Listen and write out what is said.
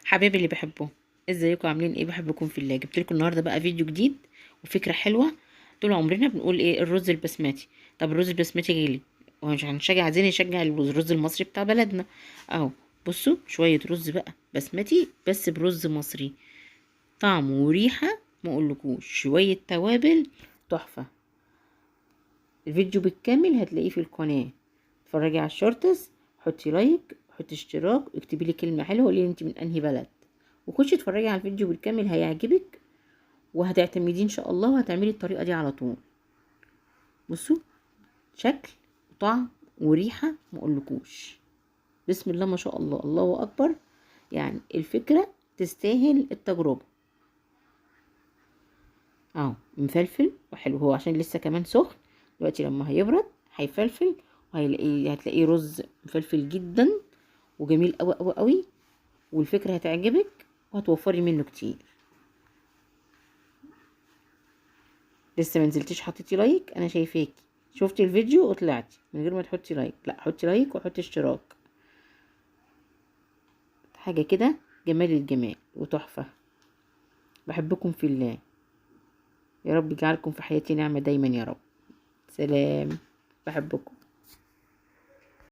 حبايبي اللي بحبهم، ازيكم عاملين ايه؟ بحبكم في الله. جبت لكم النهارده بقى فيديو جديد وفكره حلوه. طول عمرنا بنقول ايه؟ الرز البسمتي. طب الرز البسمتي غالي، ومش هنشجع، عايزين نشجع الرز المصري بتاع بلدنا اهو. بصوا، شويه رز بقى بسمتي بس برز مصري، طعم وريحه ما اقولكوش، شويه توابل تحفه. الفيديو بالكامل هتلاقيه في القناه. اتفرجي على الشورتس، حطي لايك، حطي اشتراك، اكتبي لي كلمه حلوه، قولي انت من انهي بلد، وخشي اتفرجي على الفيديو بالكامل هيعجبك، وهتعتمديه ان شاء الله، وهتعملي الطريقه دي على طول. بصوا، شكل وطعم وريحه ما اقولكوش، بسم الله ما شاء الله، الله اكبر. يعني الفكره تستاهل التجربه. اهو مفلفل وحلو، هو عشان لسه كمان سخن. دلوقتي لما هيبرد هيفلفل، هتلاقيه رز مفلفل جدا وجميل قوي قوي قوي، والفكره هتعجبك وهتوفري منه كتير. لسه منزلتيش حطيتي لايك؟ انا شايفاكي شفتي الفيديو وطلعتي من غير ما تحطي لايك. لا، حطي لايك وحطي اشتراك. حاجه كده جمال الجمال وتحفه. بحبكم في الله، يا رب يجعلكم في حياتي نعمه دايما يا رب. سلام، بحبكم.